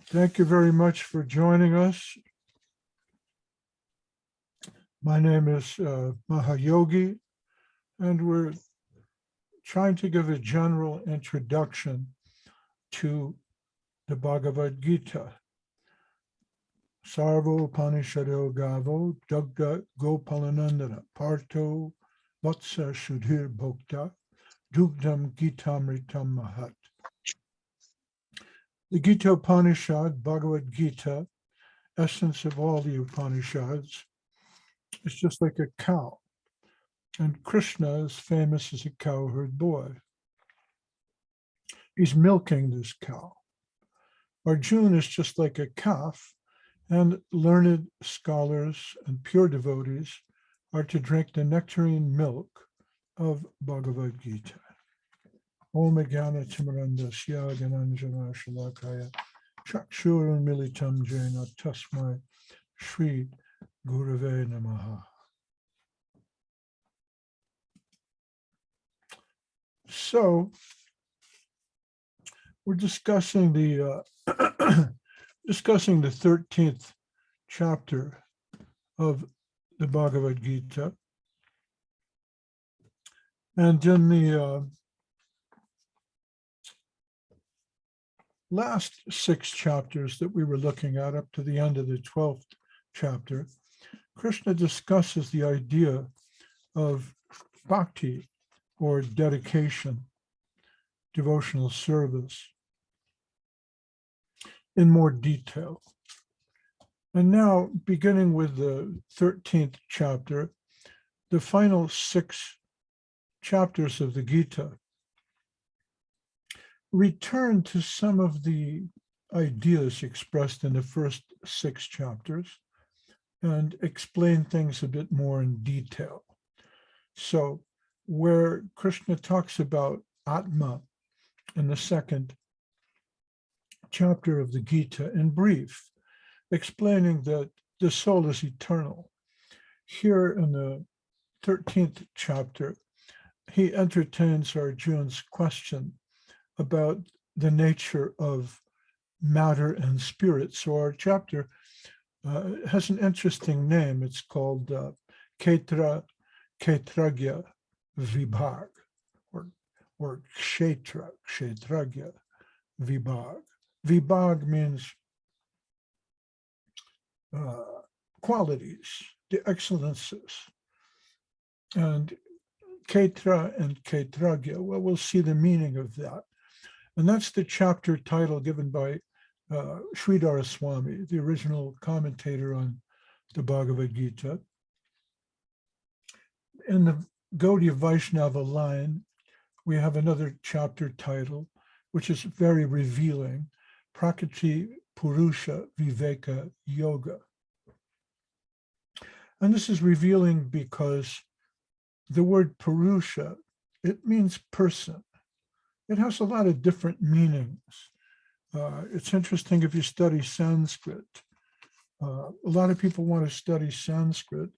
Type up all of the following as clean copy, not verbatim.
Thank you very much for joining us. My name is Mahayogi, and we're trying to give a general introduction to the Bhagavad Gita. Sarvo Upanishado Gavo Dugda Gopalanandana Parto Vatsa Shudhir Bhokta Dugdam Gitamritam Mahat. The Gita Upanishad, Bhagavad Gita, essence of all the Upanishads, is just like a cow. And Krishna is famous as a cowherd boy. He's milking this cow. Arjuna is just like a calf, and learned scholars and pure devotees are to drink the nectarine milk of Bhagavad Gita. Om Jnana Timirandasya Gyananjana Shalakaya Chakshurun Militam Jena Tasmai Shri Gurave Namaha. So we're discussing the 13th chapter of the Bhagavad Gita, and in the last 6 chapters that we were looking at up to the end of the 12th chapter, Krishna discusses the idea of bhakti, or dedication, devotional service, in more detail. And now, beginning with the 13th chapter, the final 6 chapters of the Gita return to some of the ideas expressed in the first 6 chapters and explain things a bit more in detail. So, where Krishna talks about Atma in the 2nd chapter of the Gita in brief, explaining that the soul is eternal. Here in the 13th chapter, he entertains Arjuna's question about the nature of matter and spirit. So our chapter has an interesting name. It's called Kshetragya Vibhag, or Kshetragya Vibhag. Vibhag means qualities, the excellences. And Kshetra and Kshetragya, well, we'll see the meaning of that. And that's the chapter title given by Sridhara Swami, the original commentator on the Bhagavad Gita. In the Gaudiya Vaishnava line, we have another chapter title, which is very revealing, Prakriti Purusha Viveka Yoga. And this is revealing because the word Purusha, it means person. It has a lot of different meanings. It's interesting if you study Sanskrit. A lot of people want to study Sanskrit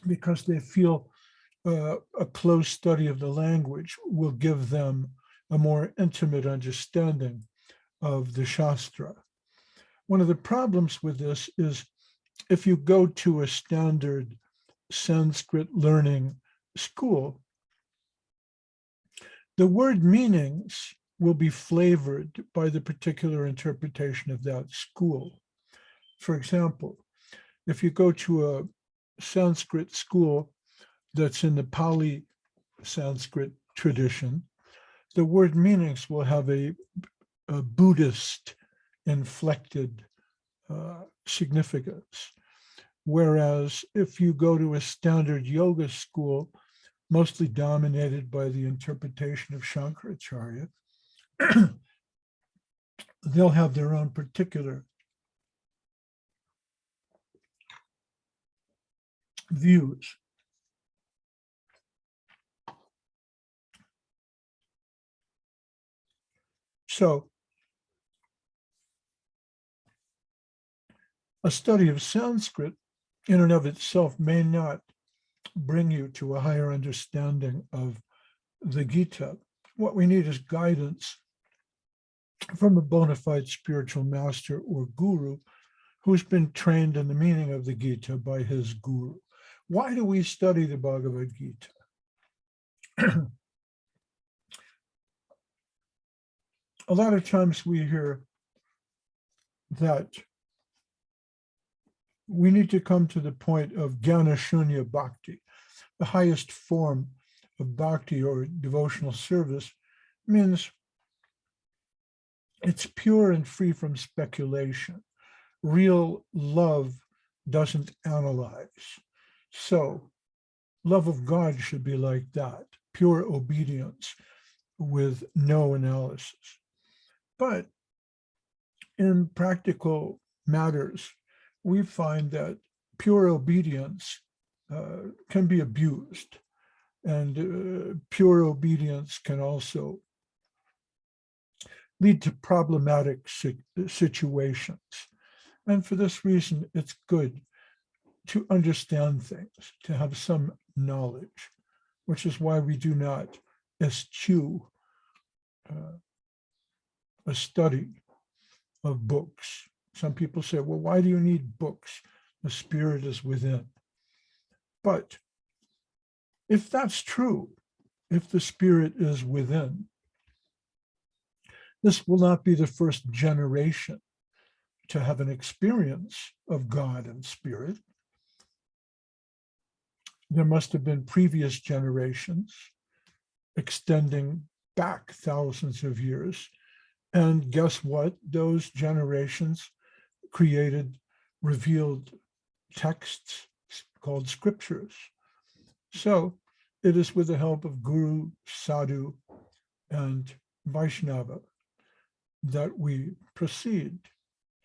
because they feel a close study of the language will give them a more intimate understanding of the Shastra. One of the problems with this is if you go to a standard Sanskrit learning school, the word meanings will be flavored by the particular interpretation of that school. For example, if you go to a Sanskrit school that's in the Pali Sanskrit tradition, the word meanings will have a Buddhist inflected significance. Whereas if you go to a standard yoga school, mostly dominated by the interpretation of Shankaracharya, they'll have their own particular views. So a study of Sanskrit in and of itself may not bring you to a higher understanding of the Gita. What we need is guidance from a bona fide spiritual master or guru who's been trained in the meaning of the Gita by his guru. Why do we study the Bhagavad Gita? A lot of times we hear that we need to come to the point of jnana shunya bhakti. The highest form of bhakti or devotional service means it's pure and free from speculation. Real love doesn't analyze. So love of God should be like that, pure obedience with no analysis. But in practical matters, we find that pure obedience can be abused, and pure obedience can also lead to problematic situations. And for this reason, it's good to understand things, to have some knowledge, which is why we do not eschew a study of books. Some people say, well, why do you need books? The spirit is within. But if that's true, if the spirit is within, this will not be the first generation to have an experience of God and spirit. There must have been previous generations extending back thousands of years. And guess what? Those generations created revealed texts called scriptures. So it is with the help of Guru, Sadhu, and Vaishnava that we proceed.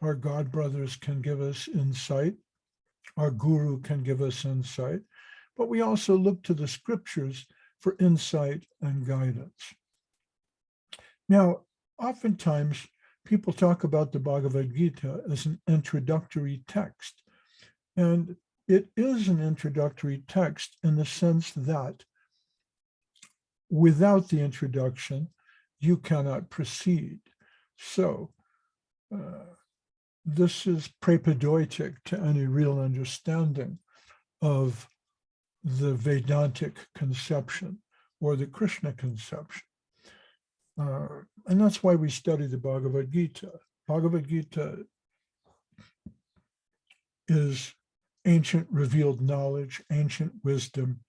Our God brothers can give us insight. Our Guru can give us insight. But we also look to the scriptures for insight and guidance. Now, oftentimes, people talk about the Bhagavad Gita as an introductory text. And it is an introductory text in the sense that without the introduction, you cannot proceed. So this is praepadoitic to any real understanding of the Vedantic conception or the Krishna conception. And that's why we study the Bhagavad Gita. Bhagavad Gita is ancient revealed knowledge, ancient wisdom.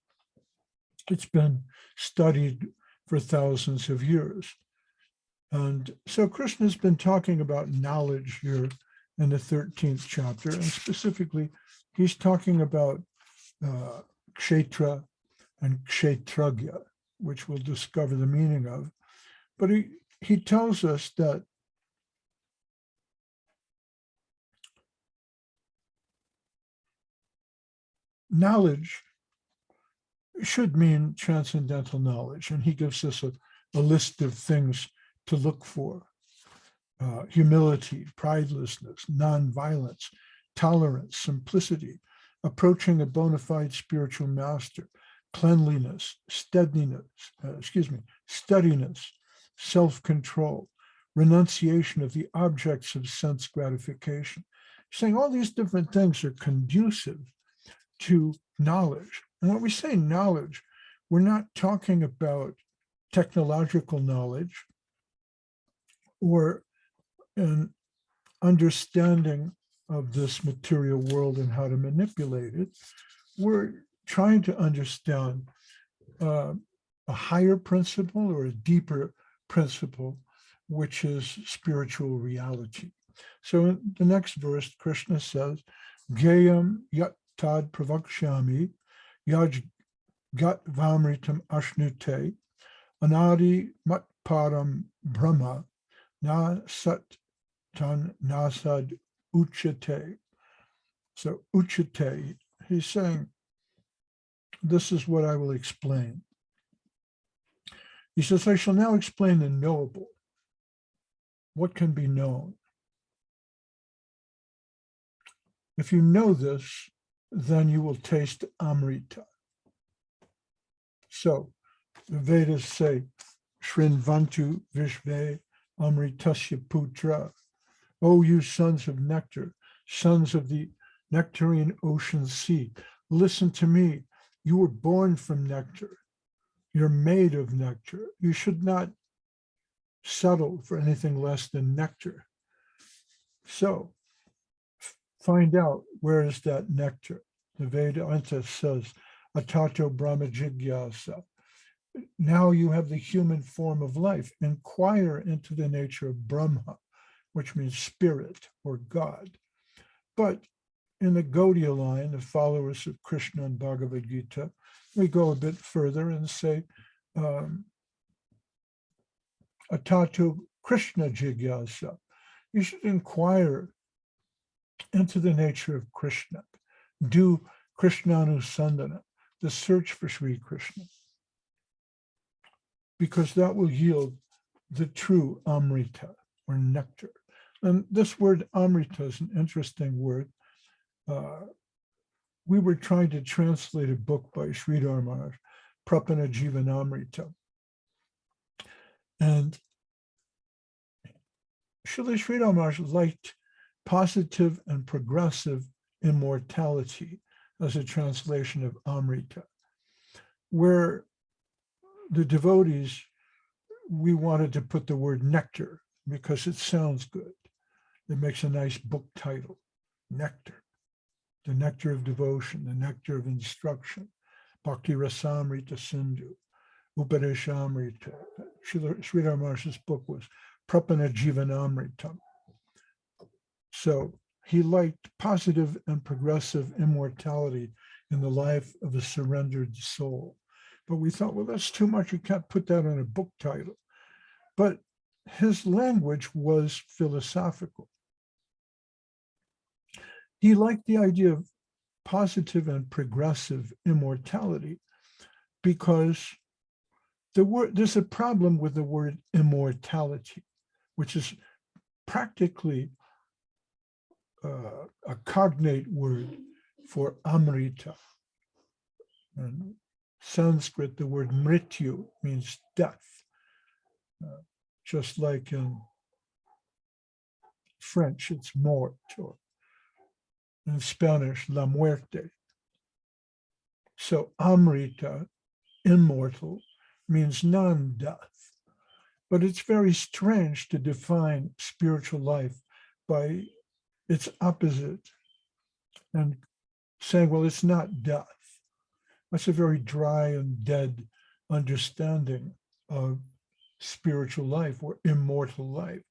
It's been studied for thousands of years. And so Krishna's been talking about knowledge here in the 13th chapter, and specifically, he's talking about kshetra and kshetragya, which we'll discover the meaning of. But he tells us that knowledge should mean transcendental knowledge. And he gives us a list of things to look for. Humility, pridelessness, nonviolence, tolerance, simplicity, approaching a bona fide spiritual master, cleanliness, steadiness, self-control, renunciation of the objects of sense gratification. Saying all these different things are conducive to knowledge. And when we say knowledge, we're not talking about technological knowledge or an understanding of this material world and how to manipulate it. We're trying to understand a higher principle or a deeper principle, which is spiritual reality. So in the next verse, Krishna says, Gayam yat tad pravakshami yaj gat vamritam ashnute anadi mat param brahma na sat tan nasad uchate. So uchate, he's saying, this is what I will explain. He says, I shall now explain the knowable, what can be known. If you know this, then you will taste Amrita. So the Vedas say, Shrinvantu Vishve Amritasya Putra. O you sons of nectar, sons of the nectarine ocean sea, listen to me. You were born from nectar. You're made of nectar. You should not settle for anything less than nectar. So find out, where is that nectar? The Vedanta says, Atato Brahma Jigyasa. Now you have the human form of life. Inquire into the nature of Brahma, which means spirit or God. But in the Gaudiya line, the followers of Krishna and Bhagavad Gita, we go a bit further and say, Atato Krishna Jigyasa. You should inquire into the nature of Krishna. Do Krishnanusandana, the search for Sri Krishna, because that will yield the true Amrita or nectar. And this word Amrita is an interesting word. We were trying to translate a book by Sridhar Maharaj, Prapana Jivanamrita. And Srila Sridhar Maharaj liked positive and progressive immortality as a translation of Amrita, where the devotees, we wanted to put the word nectar because it sounds good. It makes a nice book title, Nectar, the nectar of devotion, the nectar of instruction, Bhakti Rasamrita Sindhu, Upadeshamrita. Sridhar Maharaj's book was Prapana Jivanamritam. So he liked positive and progressive immortality in the life of a surrendered soul. But we thought, well, that's too much. You can't put that on a book title. But his language was philosophical. He liked the idea of positive and progressive immortality because there's a problem with the word immortality, which is practically a cognate word for Amrita. In Sanskrit, the word mrityu means death, just like in French, it's mort, or in Spanish, la muerte. So Amrita, immortal, means non-death. But it's very strange to define spiritual life by its opposite and saying, well, it's not death. That's a very dry and dead understanding of spiritual life or immortal life.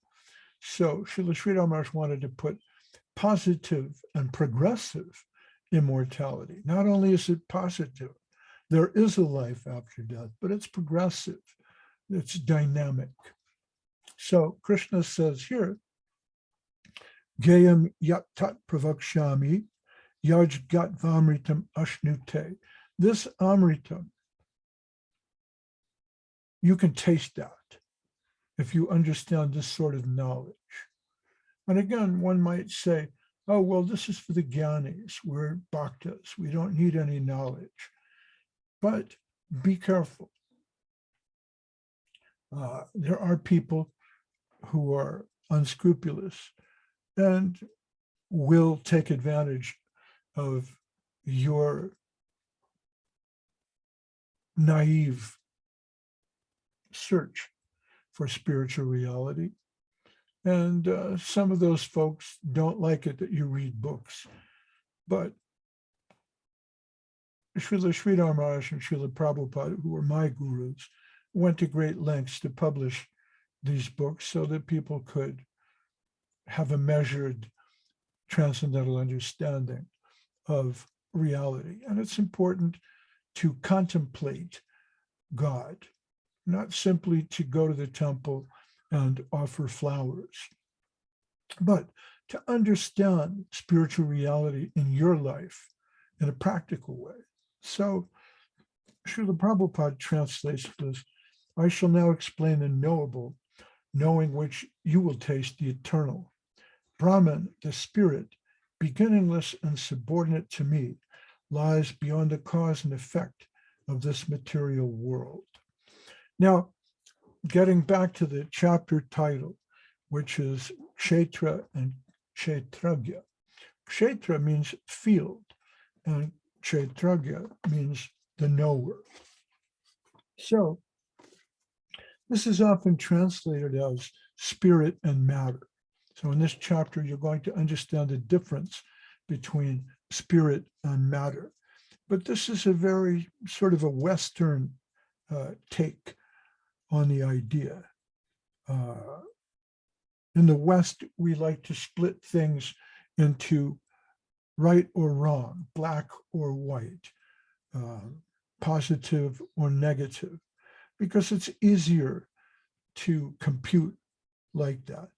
So Srila Sridhar Maharaj wanted to put positive and progressive immortality. Not only is it positive, there is a life after death, but it's progressive, it's dynamic. So Krishna says here, Gayam yat tat pravakshami yaj gat vamritam ashnute. This amritam, you can taste that if you understand this sort of knowledge. And again, one might say, oh, well, this is for the jnanis, we're bhaktas, we don't need any knowledge. But be careful. There are people who are unscrupulous and will take advantage of your naive search for spiritual reality. And some of those folks don't like it that you read books. But Srila Sridhar Maharaj and Srila Prabhupada, who were my gurus, went to great lengths to publish these books so that people could have a measured transcendental understanding of reality. And it's important to contemplate God, not simply to go to the temple and offer flowers, but to understand spiritual reality in your life in a practical way. So Srila Prabhupada translates this, I shall now explain the knowable, knowing which you will taste the eternal. Brahman, the spirit, beginningless and subordinate to me, lies beyond the cause and effect of this material world. Now, getting back to the chapter title, which is Kshetra and Kshetragya. Kshetra means field, and Kshetragya means the knower. So this is often translated as spirit and matter. So in this chapter, you're going to understand the difference between spirit and matter. But this is a very sort of a Western take on the idea. In the West, we like to split things into right or wrong, black or white, positive or negative, because it's easier to compute like that.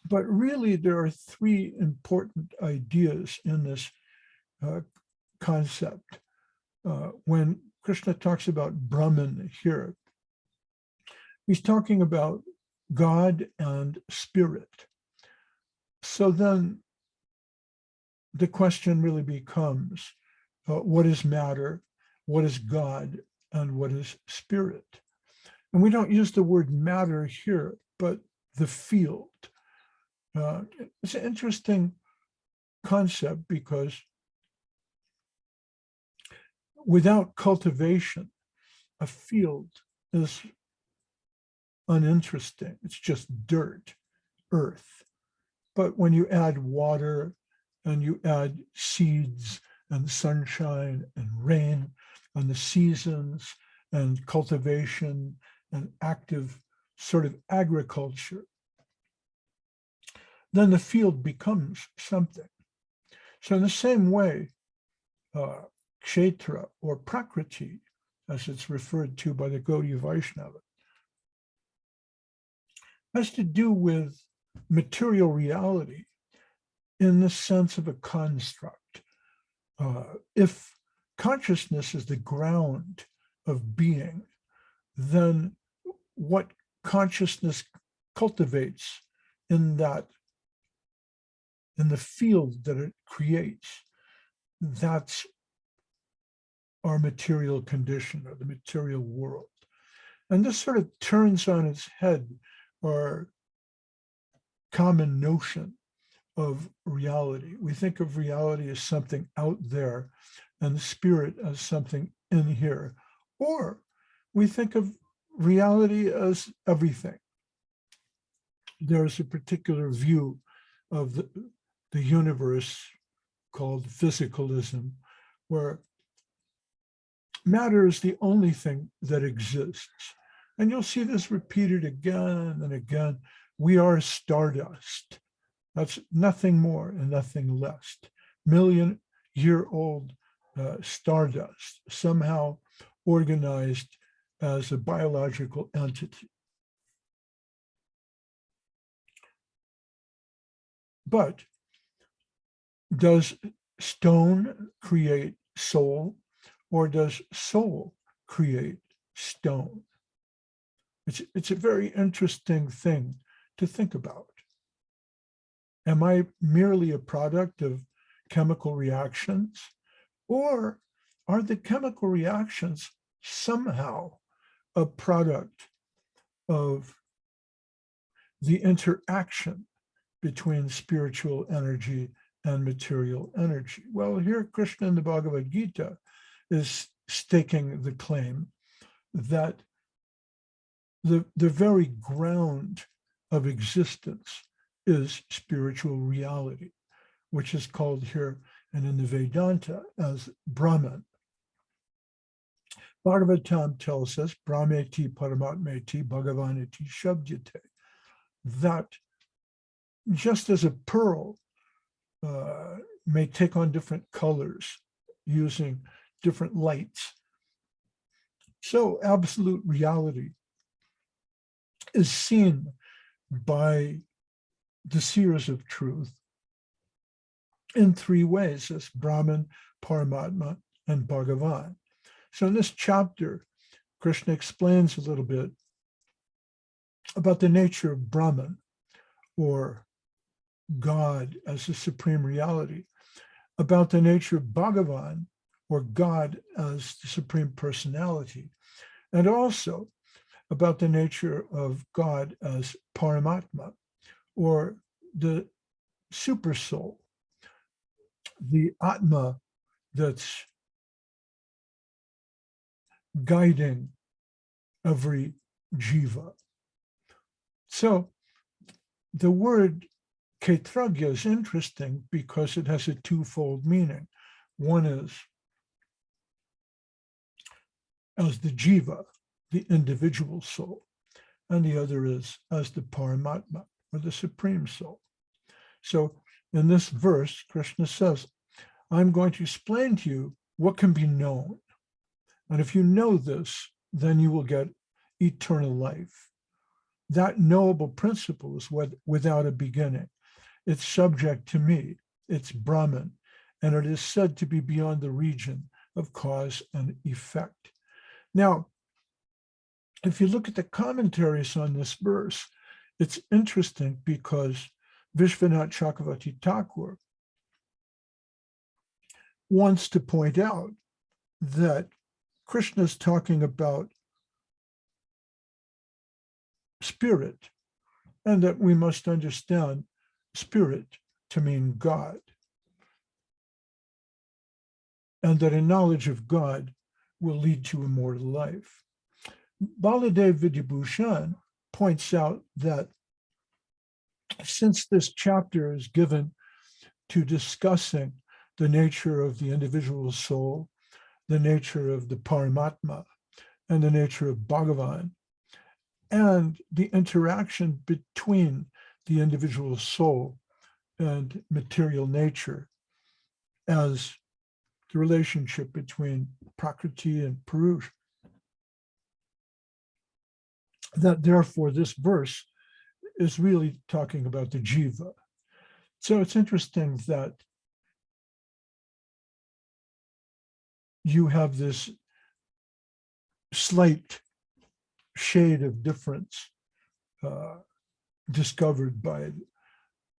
But really, there are three important ideas in this concept. When Krishna talks about Brahman here, he's talking about God and spirit. So then the question really becomes, what is matter, what is God, and what is spirit? And we don't use the word matter here, but the field. It's an interesting concept because without cultivation, a field is uninteresting. It's just dirt, earth. But when you add water and you add seeds and sunshine and rain and the seasons and cultivation and active sort of agriculture, then the field becomes something. So in the same way, Kshetra or Prakriti, as it's referred to by the Gaudiya Vaishnava, has to do with material reality in the sense of a construct. If consciousness is the ground of being, then what consciousness cultivates in the field that it creates, that's our material condition or the material world. And this sort of turns on its head our common notion of reality. We think of reality as something out there and the spirit as something in here. Or we think of reality as everything. There's a particular view of the universe called physicalism, where matter is the only thing that exists. And you'll see this repeated again and again. We are stardust. That's nothing more and nothing less. Million-year-old stardust, somehow organized as a biological entity. But does stone create soul, or does soul create stone? It's a very interesting thing to think about. Am I merely a product of chemical reactions, or are the chemical reactions somehow a product of the interaction between spiritual energy and material energy? Well, here Krishna in the Bhagavad Gita is staking the claim that the very ground of existence is spiritual reality, which is called here and in the Vedanta as Brahman. Bhagavatam tells us, Brahmeti Paramatmeti Bhagavaniti Shabdyate, that just as a pearl may take on different colors using different lights, so absolute reality is seen by the seers of truth in three ways, as Brahman, Paramatma, and Bhagavan. So in this chapter, Krishna explains a little bit about the nature of Brahman, or God as the supreme reality, about the nature of Bhagavan, or God as the supreme personality, and also about the nature of God as Paramatma, or the super soul, the Atma that's guiding every jiva. So the word Kshetrajna is interesting because it has a twofold meaning. One is as the jiva, the individual soul, and the other is as the Paramatma, or the supreme soul. So in this verse, Krishna says, I'm going to explain to you what can be known. And if you know this, then you will get eternal life. That knowable principle is without a beginning. It's subject to me, it's Brahman, and it is said to be beyond the region of cause and effect. Now, if you look at the commentaries on this verse, it's interesting because Vishwanath Chakravarti Thakur wants to point out that Krishna is talking about spirit, and that we must understand spirit to mean God, and that a knowledge of God will lead to immortal life. Baladev Vidyabhushan points out that since this chapter is given to discussing the nature of the individual soul, the nature of the Paramatma, and the nature of Bhagavan, and the interaction between the individual soul and material nature as the relationship between Prakriti and Purusha, that therefore this verse is really talking about the jiva. So it's interesting that you have this slight shade of difference discovered by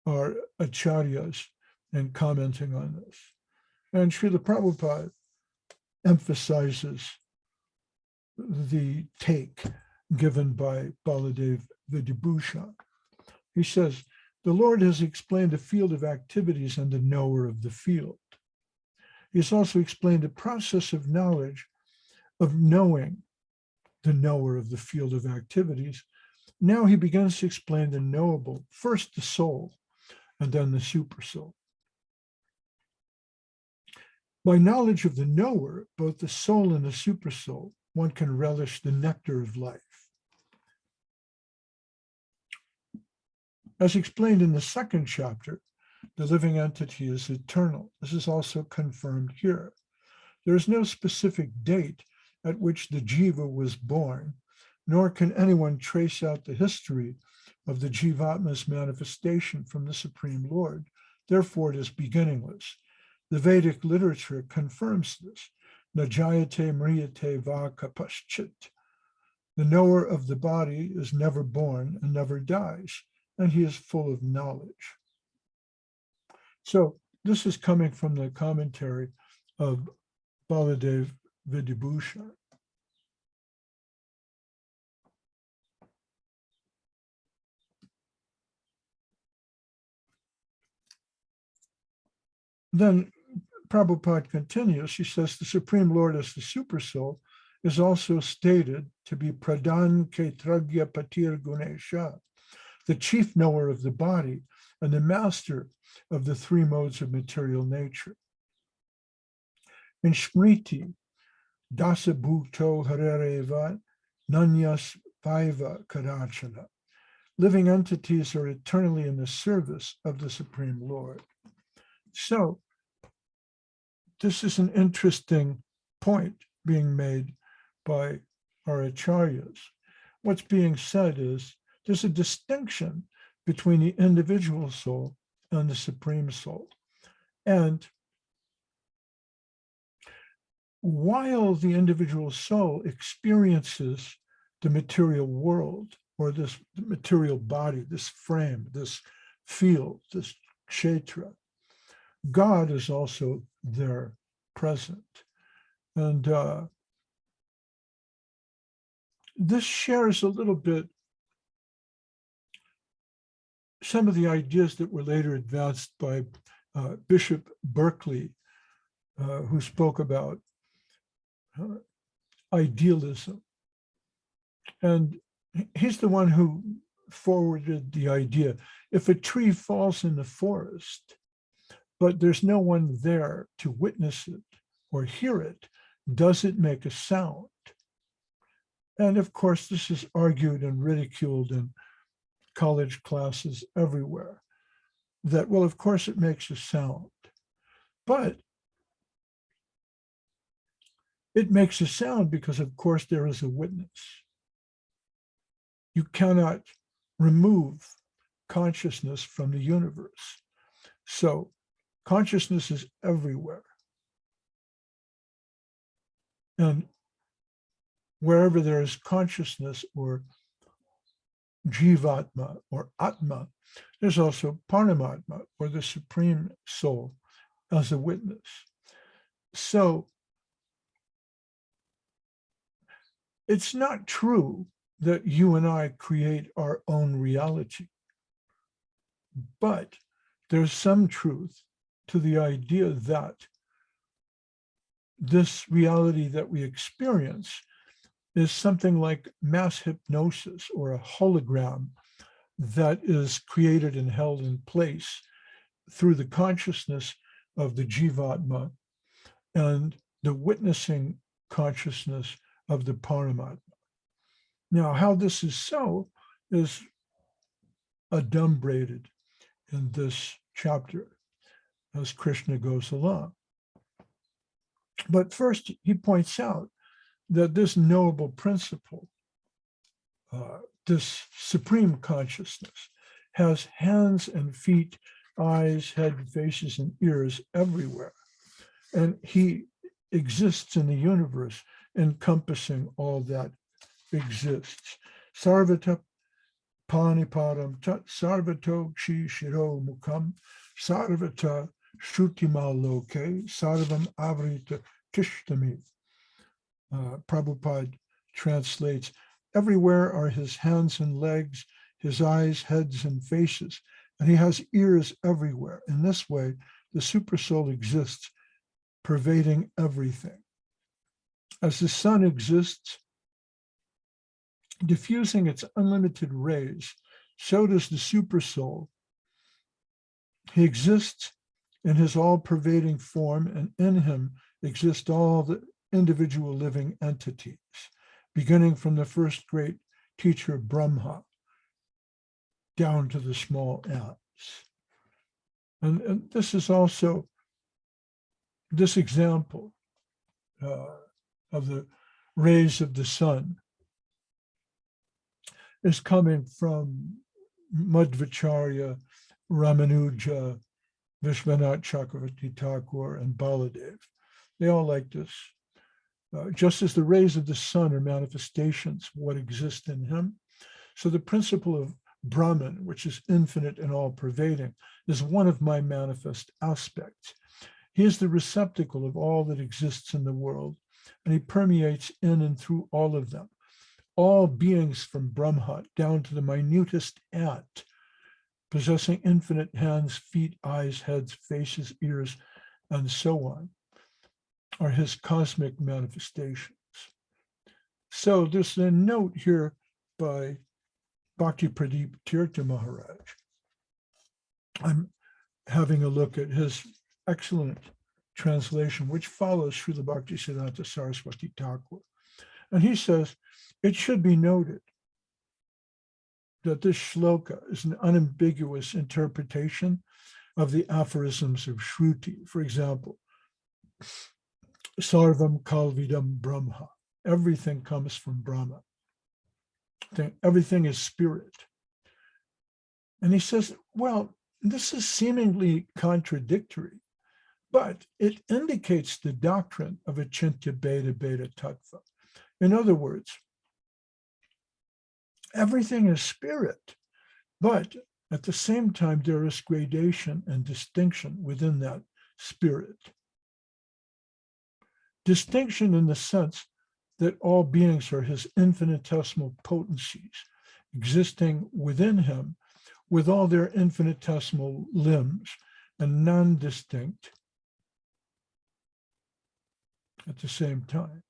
our acharyas in commenting on this. And Srila Prabhupada emphasizes the take given by Baladev Vidyabhushan. He says, the Lord has explained the field of activities and the knower of the field. He has also explained the process of knowledge, of knowing the knower of the field of activities. Now he begins to explain the knowable, first the soul, and then the super soul. By knowledge of the knower, both the soul and the super soul, one can relish the nectar of life. As explained in the second chapter, the living entity is eternal. This is also confirmed here. There is no specific date at which the jiva was born, nor can anyone trace out the history of the jivatma's manifestation from the Supreme Lord. Therefore, it is beginningless. The Vedic literature confirms this. Najayate mriyate va kapaschit. The knower of the body is never born and never dies, and he is full of knowledge. So this is coming from the commentary of Baladev Vidyabhushan. Then Prabhupada continues, he says, the Supreme Lord as the Super Soul is also stated to be Pradhan Kshetrajna Patir Gunesha, the chief knower of the body and the master of the three modes of material nature. In Smriti, Dasa Bhukto Harereva Nanyas Vaiva Kadachana. Living entities are eternally in the service of the Supreme Lord. So, this is an interesting point being made by our acharyas. What's being said is there's a distinction between the individual soul and the Supreme Soul. And while the individual soul experiences the material world, or this material body, this frame, this field, this kshetra, God is also there present. And this shares a little bit some of the ideas that were later advanced by Bishop Berkeley, who spoke about idealism. And he's the one who forwarded the idea. If a tree falls in the forest, but there's no one there to witness it or hear it, does it make a sound? And of course, this is argued and ridiculed in college classes everywhere, that, well, of course it makes a sound, but it makes a sound because, of course, there is a witness. You cannot remove consciousness from the universe. So consciousness is everywhere. And wherever there is consciousness or jivatma or atma, there's also paramatma or the supreme soul as a witness. So it's not true that you and I create our own reality, but there's some truth to the idea that this reality that we experience is something like mass hypnosis or a hologram that is created and held in place through the consciousness of the jivatma and the witnessing consciousness of the paramatma. Now, how this is so is adumbrated in this chapter as Krishna goes along. But first, he points out that this knowable principle, this supreme consciousness, has hands and feet, eyes, head, faces, and ears everywhere. And he exists in the universe, encompassing all that exists. Sarvata paniparam tat sarvato kshi shiro mukham sarvata shrutima loke sarvam avrita tishtami. Prabhupada translates, everywhere are his hands and legs, his eyes, heads, and faces, and he has ears everywhere. In this way, the supersoul exists, pervading everything. As the sun exists, diffusing its unlimited rays, so does the supersoul. He exists in his all-pervading form, and in him exist all the individual living entities, beginning from the first great teacher Brahma down to the small ants. And this is also this example of the rays of the sun is coming from Madhvacharya, Ramanuja, Vishwanath Chakravarti Thakur, and Baladev. They all like this. Just as the rays of the sun are manifestations of what exists in him, so the principle of Brahman, which is infinite and all-pervading, is one of my manifest aspects. He is the receptacle of all that exists in the world, and he permeates in and through all of them. All beings from Brahma down to the minutest ant, possessing infinite hands, feet, eyes, heads, faces, ears, and so on, are his cosmic manifestations. So there's a note here by Bhakti Pradeep Tirtha Maharaj. I'm having a look at his excellent translation, which follows Srila Bhaktisiddhanta Saraswati Thakur. And he says, it should be noted that this shloka is an unambiguous interpretation of the aphorisms of Shruti. For example, Sarvam Kalvidam Brahma. Everything comes from Brahma. Everything is spirit. And he says, well, this is seemingly contradictory, but it indicates the doctrine of Achintya Bheda Bheda Tattva. In other words, everything is spirit, but at the same time, there is gradation and distinction within that spirit. Distinction in the sense that all beings are his infinitesimal potencies, existing within him with all their infinitesimal limbs and non-distinct at the same time,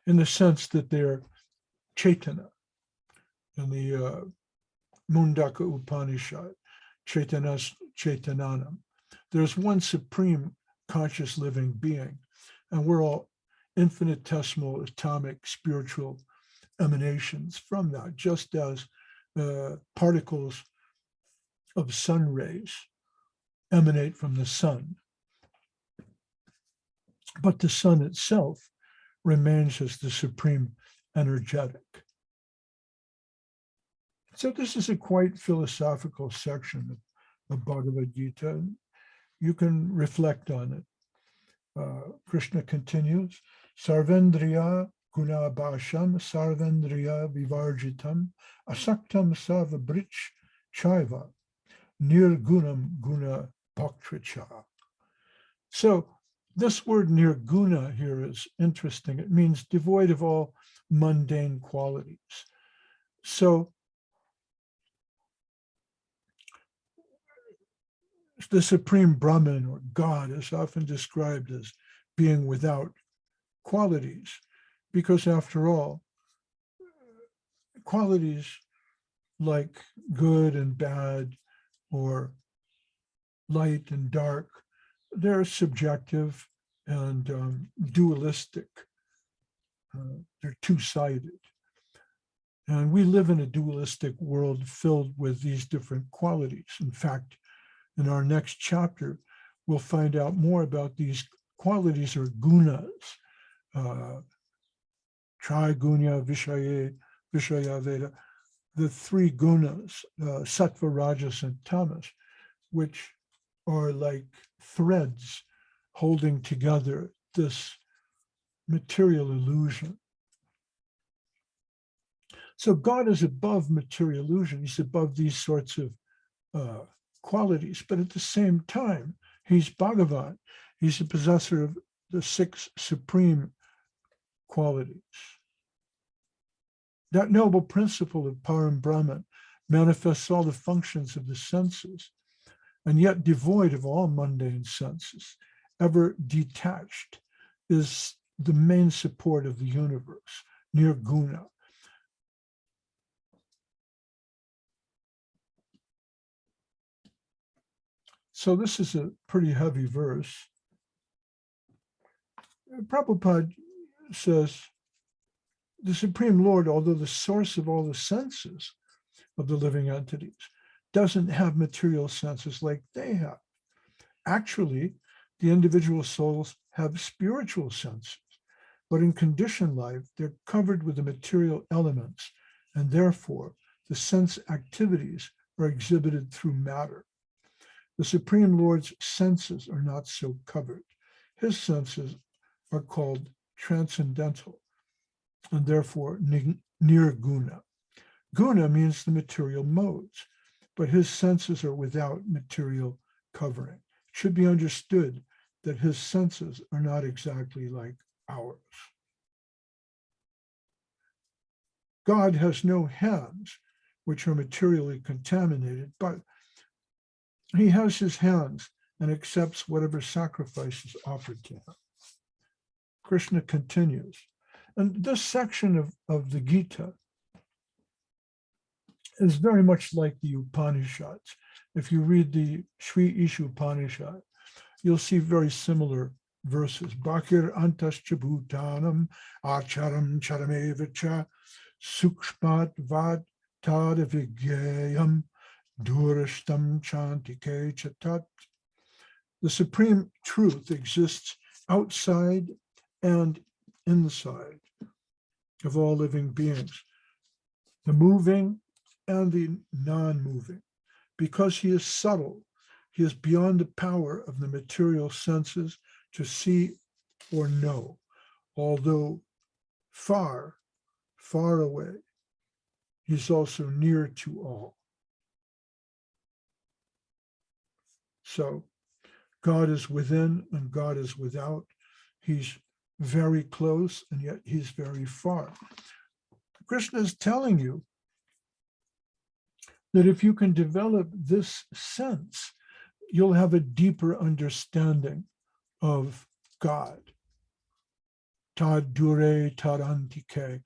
in the sense that they're Chaitana. In the Mundaka Upanishad, Chaitanas Chaitananam, there's one supreme conscious living being, and we're all infinitesimal atomic spiritual emanations from that, just as particles of sun rays emanate from the sun. But the sun itself remains as the supreme energetic. So this is a quite philosophical section of Bhagavad Gita. You can reflect on it. Krishna continues, Sarvendriya gunabhasham sarvendriya vivarjitam asaktam sarvabrich chaiva nirgunam guna bhaktricha. So this word nirguna here is interesting. It means devoid of all mundane qualities. So the Supreme Brahman or God is often described as being without qualities, because after all, qualities like good and bad or light and dark, they're subjective and dualistic. They're two-sided. And we live in a dualistic world filled with these different qualities. In fact, in our next chapter, we'll find out more about these qualities or gunas, Trigunya, Vishaya Veda, the three gunas, Sattva, Rajas, and Tamas, which are like threads holding together this material illusion. So God is above material illusion. He's above these sorts of qualities, but at the same time, he's Bhagavan. He's the possessor of the six supreme qualities. That noble principle of Param Brahman manifests all the functions of the senses, and yet devoid of all mundane senses, ever detached, is the main support of the universe, nirguna. So this is a pretty heavy verse. Prabhupada says, the Supreme Lord, although the source of all the senses of the living entities, doesn't have material senses like they have. Actually, the individual souls have spiritual senses, but in conditioned life, they're covered with the material elements, and therefore the sense activities are exhibited through matter. The Supreme Lord's senses are not so covered. His senses are called transcendental, and therefore nirguna. Guna means the material modes, but his senses are without material covering. It should be understood that his senses are not exactly like ours. God has no hands, which are materially contaminated, but he has his hands and accepts whatever sacrifice is offered to him. Krishna continues. And this section of the Gita is very much like the Upanishads. If you read the Sri Isha Upanishad, you'll see very similar verses. Bakir antas chabhutanam acharam charamevacha sukshmat vad tad vigyayam durashtam chantike chatat. The supreme truth exists outside and inside of all living beings, the moving and the non-moving. Because he is subtle, he is beyond the power of the material senses to see or know, although far, far away, he's also near to all. So God is within and God is without. He's very close, and yet he's very far. Krishna is telling you that if you can develop this sense, you'll have a deeper understanding of God. Tad dure tarantike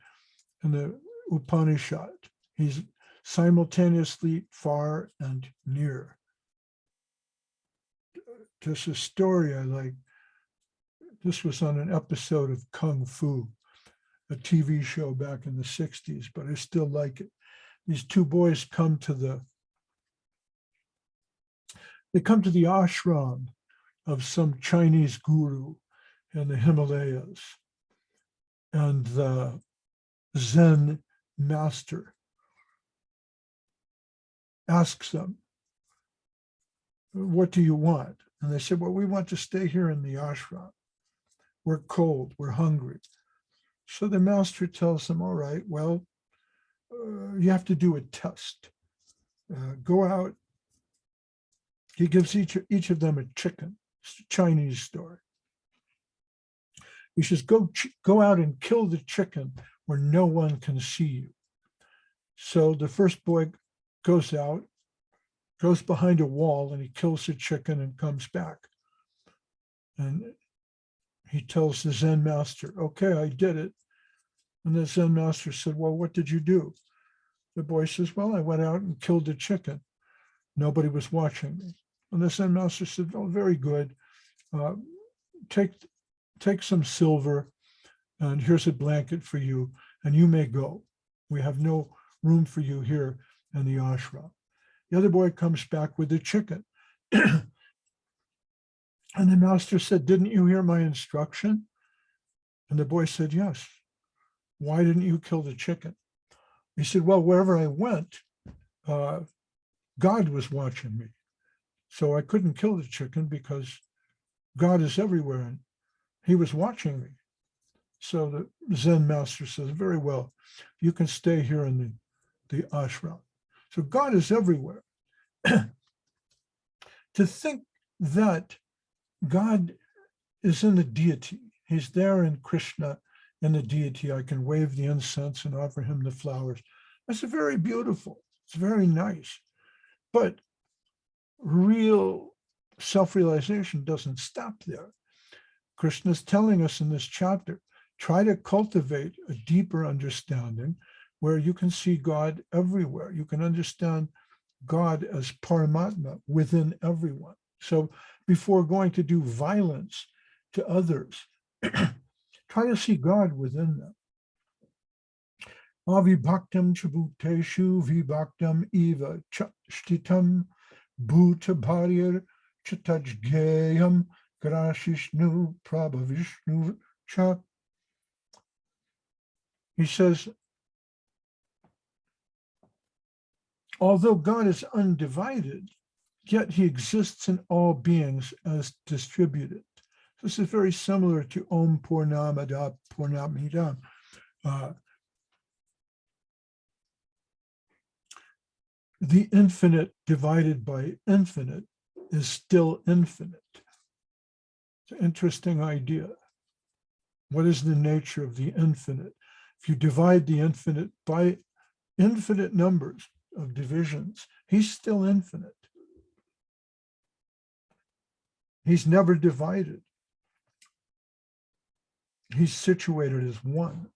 in the Upanishad. He's simultaneously far and near. Just a story I like. This was on an episode of Kung Fu, a TV show back in the 60s, but I still like it. These two boys come to the ashram of some Chinese guru in the Himalayas. And the Zen master asks them, what do you want? And they said, well, we want to stay here in the ashram. We're cold, we're hungry. So the master tells them, all right, well, you have to do a test. Go out. He gives each of them a chicken. It's a Chinese story. He says, go out and kill the chicken where no one can see you. So the first boy goes out, goes behind a wall, and he kills the chicken and comes back. And he tells the Zen master, okay, I did it. And the Zen master said, well, what did you do? The boy says, well, I went out and killed the chicken. Nobody was watching me. And the Zen master said, oh, very good. Take some silver, and here's a blanket for you, and you may go. We have no room for you here in the ashram. The other boy comes back with the chicken. And the master said, didn't you hear my instruction? And the boy said, yes. Why didn't you kill the chicken? He said, well, wherever I went, God was watching me. So I couldn't kill the chicken because God is everywhere and he was watching me. So the Zen master says, very well, you can stay here in the ashram. So God is everywhere. To think that God is in the deity, he's there in Krishna, in the deity, I can wave the incense and offer him the flowers. That's very beautiful. It's very nice. But real self-realization doesn't stop there. Krishna is telling us in this chapter, try to cultivate a deeper understanding where you can see God everywhere. You can understand God as Paramatma within everyone. So before going to do violence to others, try to see God within them. Avibhaktam chabhuteshu vibhaktam eva shtitam bhuta bharir chatajgeyam grashishnu prabhavishnu cha. He says, although God is undivided, yet he exists in all beings as distributed. This is very similar to Om Purnamada Purnamidam. The infinite divided by infinite is still infinite. It's an interesting idea. What is the nature of the infinite? If you divide the infinite by infinite numbers of divisions, he's still infinite. He's never divided. He's situated as one.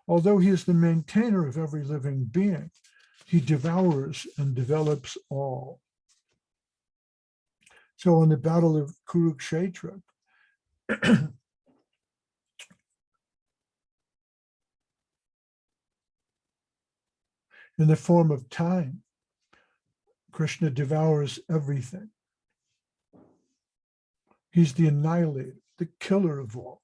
Although he is the maintainer of every living being, he devours and develops all. So in the Battle of Kurukshetra, in the form of time, Krishna devours everything. He's the annihilator, the killer of all.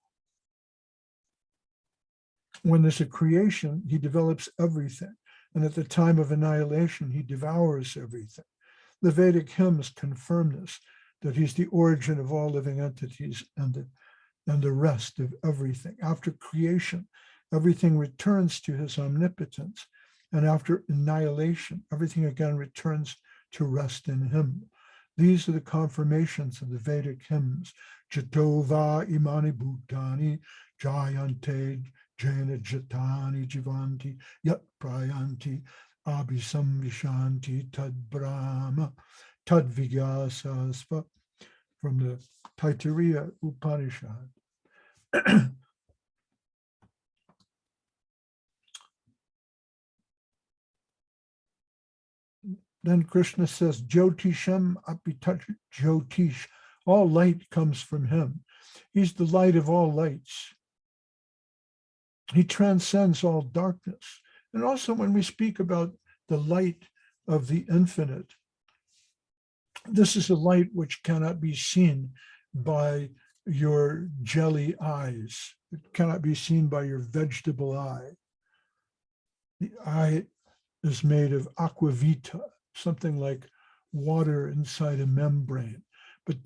When there's a creation, he develops everything. And at the time of annihilation, he devours everything. The Vedic hymns confirm this, that he's the origin of all living entities and the rest of everything. After creation, everything returns to his omnipotence. And after annihilation, everything again returns to rest in him. These are the confirmations of the Vedic hymns. Jatova imani bhutani jayante jana jatani jivanti yat prayanti abhisam vishanti tad brahma tad vigyasasva, from the Taittiriya Upanishad. Then Krishna says, Jyotisham apitat Jyotish. All light comes from him. He's the light of all lights. He transcends all darkness. And also when we speak about the light of the infinite, this is a light which cannot be seen by your jelly eyes. It cannot be seen by your vegetable eye. The eye is made of aqua vita, something like water inside a membrane. But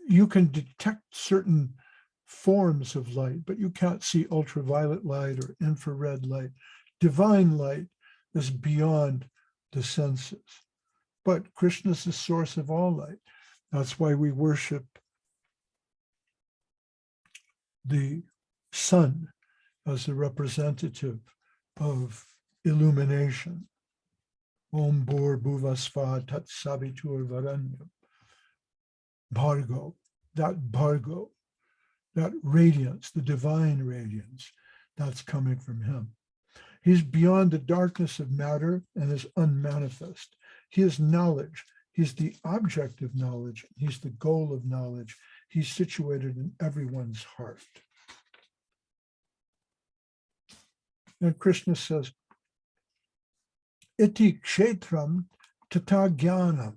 you can detect certain forms of light, but you can't see ultraviolet light or infrared light. Divine light is beyond the senses. But Krishna is the source of all light. That's why we worship the sun as the representative of illumination. Om Bhur Bhuvasva Tat Savitur Varanyam. Bhargo, that radiance, the divine radiance, that's coming from him. He's beyond the darkness of matter and is unmanifest. He is knowledge. He's the object of knowledge. He's the goal of knowledge. He's situated in everyone's heart. And Krishna says, Iti kshetram tata jnanam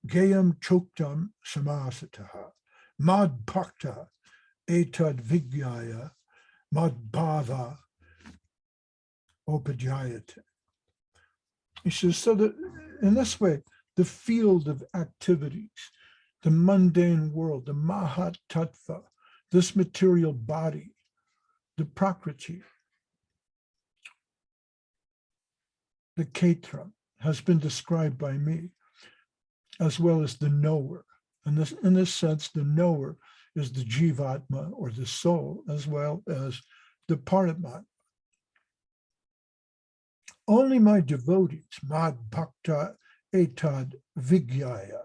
gayam choktam samasataha mad bhakta etad vigyaya mad bhava upadhyayate. He says, so that in this way, the field of activities, the mundane world, the mahat tattva, this material body, the prakriti, the kshetra, has been described by me, as well as the knower. And this, in this sense, the knower is the jivatma, or the soul, as well as the paramatma. Only my devotees, mad bhakta etad vigyaya,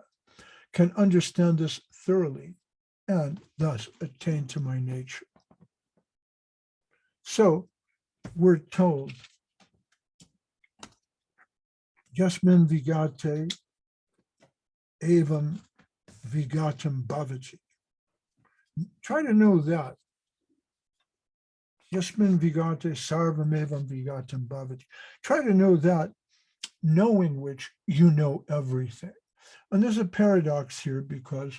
can understand this thoroughly and thus attain to my nature. So we're told, Yasmin vigate evam vigatam bhavati. Try to know that. Yasmin vigate sarvam evam vigatam bhavati. Try to know that, knowing which you know everything. And there's a paradox here, because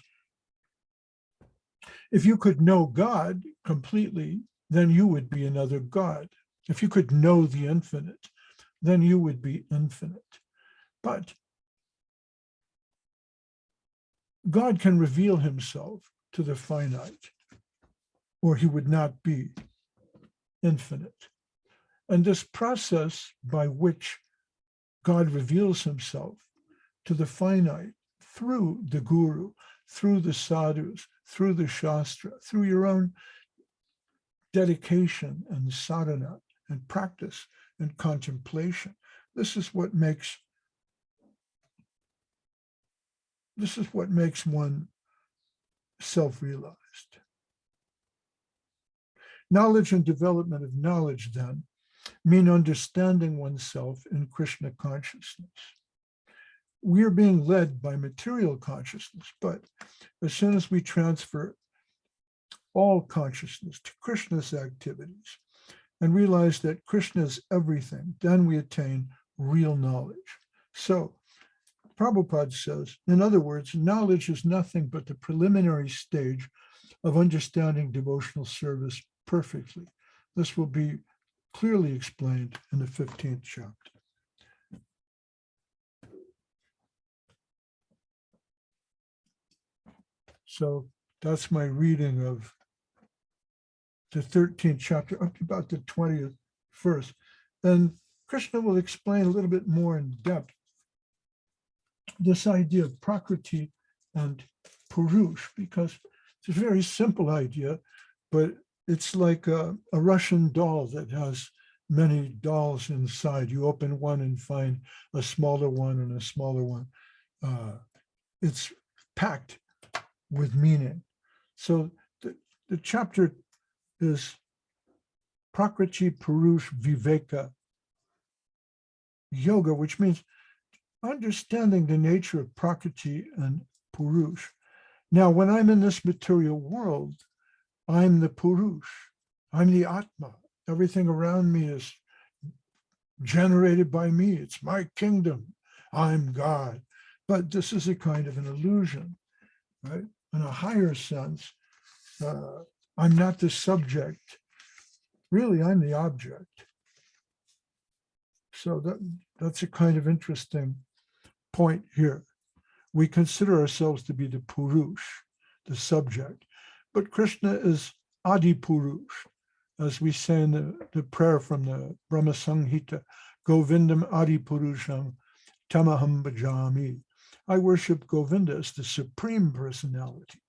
if you could know God completely, then you would be another God. If you could know the infinite, then you would be infinite. But God can reveal himself to the finite, or he would not be infinite. And this process by which God reveals himself to the finite through the guru, through the sadhus, through the shastra, through your own dedication and sadhana and practice and contemplation. This is what makes one self-realized. Knowledge and development of knowledge, then, mean understanding oneself in Krishna consciousness. We are being led by material consciousness, but as soon as we transfer all consciousness to Krishna's activities and realize that Krishna is everything, then we attain real knowledge. So Prabhupada says, in other words, knowledge is nothing but the preliminary stage of understanding devotional service perfectly. This will be clearly explained in the 15th chapter. So that's my reading of the 13th chapter up to about the 20th verse. And Krishna will explain a little bit more in depth this idea of prakriti and Purush, because it's a very simple idea, but it's like a Russian doll that has many dolls inside. You open one and find a smaller one and a smaller one. It's packed with meaning. So the chapter is Prakriti Purush Viveka Yoga, which means understanding the nature of Prakriti and Purush. Now, when I'm in this material world, I'm the Purush. I'm the Atma. Everything around me is generated by me. It's my kingdom. I'm God. But this is a kind of an illusion, right? In a higher sense, I'm not the subject. Really, I'm the object. So that's a kind of interesting point here. We consider ourselves to be the Purush, the subject, but Krishna is Adi Purush, as we say in the prayer from the Brahma Samhita, Govindam Adi Purusham Tamaham Bhajami. I worship Govinda as the Supreme Personality.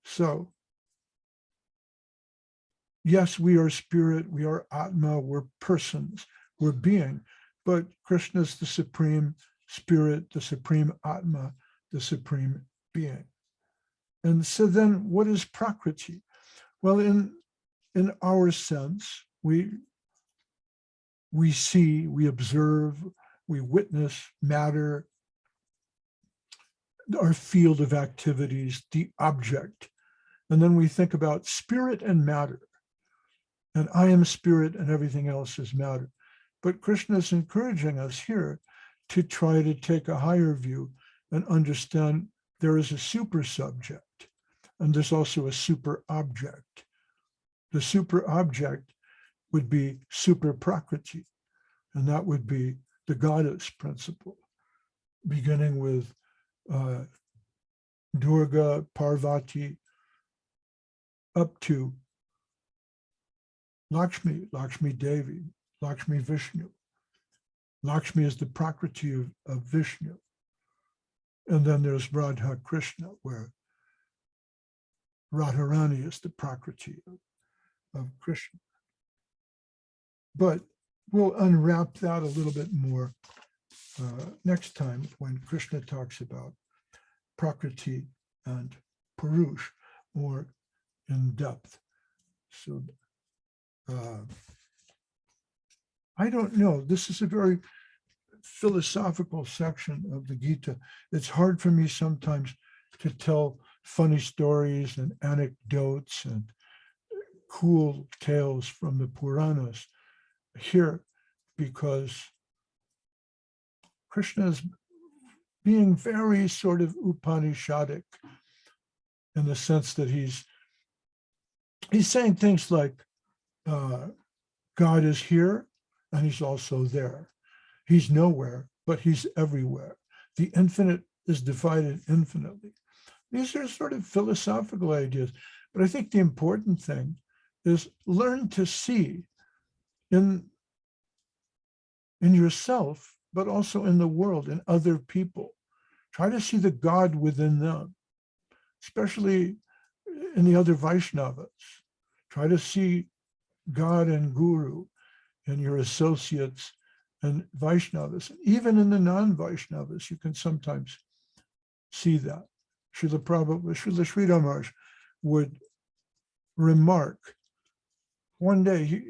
So, yes, we are spirit, we are Atma, we're persons, we're being, but Krishna is the Supreme Spirit, the Supreme Atma, the Supreme Being. And so then what is Prakriti? Well, in our sense, we see, we observe, we witness matter, our field of activities, the object. And then we think about spirit and matter. And I am spirit and everything else is matter. But Krishna is encouraging us here to try to take a higher view and understand there is a super subject and there's also a super object. The super object would be super Prakriti, and that would be the goddess principle, beginning with Durga, Parvati, up to Lakshmi, Lakshmi Devi, Lakshmi Vishnu. Lakshmi is the Prakriti of Vishnu. And then there's Radha Krishna, where Radharani is the Prakriti of Krishna. But we'll unwrap that a little bit more next time when Krishna talks about Prakriti and Purush more in depth. So I don't know. This is a very philosophical section of the Gita. It's hard for me sometimes to tell funny stories and anecdotes and cool tales from the Puranas here, because Krishna is being very sort of Upanishadic in the sense that he's saying things like, God is here and he's also there. He's nowhere, but he's everywhere. The infinite is divided infinitely. These are sort of philosophical ideas, but I think the important thing is learn to see in yourself, but also in the world, in other people. Try to see the God within them, especially in the other Vaishnavas. Try to see God and Guru in your associates and Vaishnavas. Even in the non-Vaishnavas, you can sometimes see that. Srila Prabhupada, Srila Sridhar Maharaj would remark, one day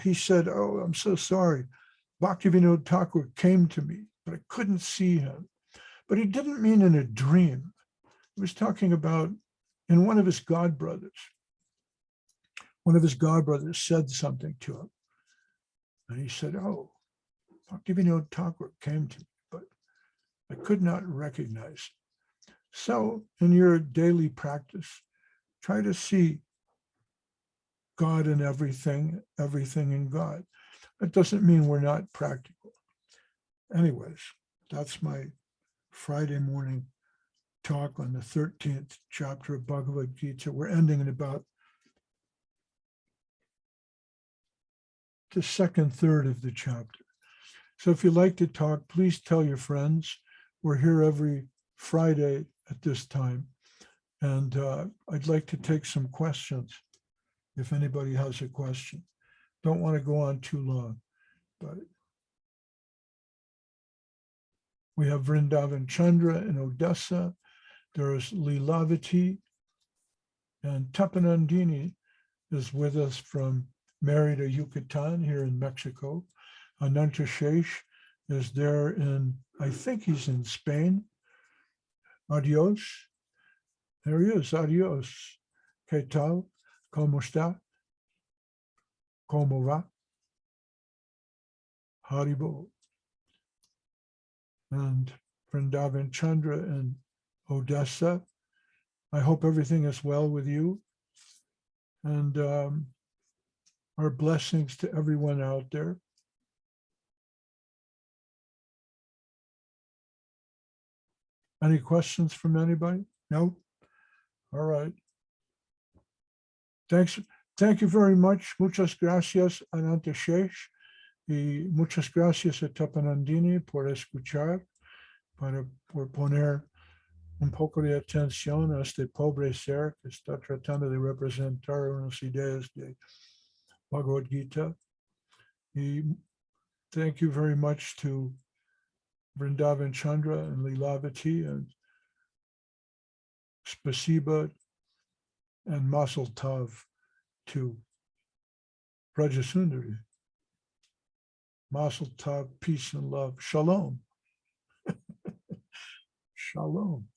he said, "Oh, I'm so sorry. Bhaktivinoda Thakur came to me, but I couldn't see him." But he didn't mean in a dream. He was talking about in one of his godbrothers. One of his godbrothers said something to him. And he said, "Oh, Bhaktivinoda Thakur came to me, but I could not recognize him." So in your daily practice, try to see God in everything, everything in God. That doesn't mean we're not practical. Anyways, that's my Friday morning talk on the 13th chapter of Bhagavad Gita. We're ending in about the second third of the chapter. So if you'd like to talk, please tell your friends. We're here every Friday at this time. And I'd like to take some questions if anybody has a question. Don't want to go on too long, but we have Vrindavan Chandra in Odessa. There is Lilavati, and Tapanandini is with us from Mérida, Yucatan, here in Mexico. Ananta Shesh is there in, I think he's in Spain. Adios. There he is. Adios. ¿Qué tal? ¿Cómo está? ¿Cómo va? Haribo. And Vrindavan Chandra in Odessa. I hope everything is well with you. And our blessings to everyone out there. Any questions from anybody? No? All right. Thanks. Thank you very much. Muchas gracias, Ananta Shesh. Y muchas gracias a Tapanandini por escuchar, por poner un poco de atención a este pobre ser que está tratando de representar unas ideas de Bhagavad Gita. Y thank you very much to Vrindavan Chandra and Lilavati, and Spasiba and Mazel Tov to Rajasundari. Mazel Tov, peace and love. Shalom. Shalom.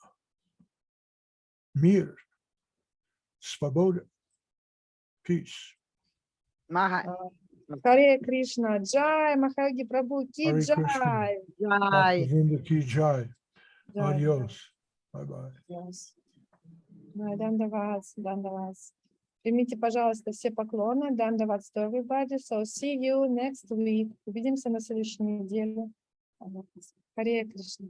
Mir. Svoboda. Peace. Харе Кришна, Джай, Махаяги Прабhu, Ки Hare Krishna. Джай. Jai. Bhaktivinoda ki jai. Джай. Adios. Bye-bye. Yes. Дандавас, Дандавас. Примите, пожалуйста, все поклоны. Дандавас to everybody. So see you next week. Увидимся на следующей неделе. Харе Кришна.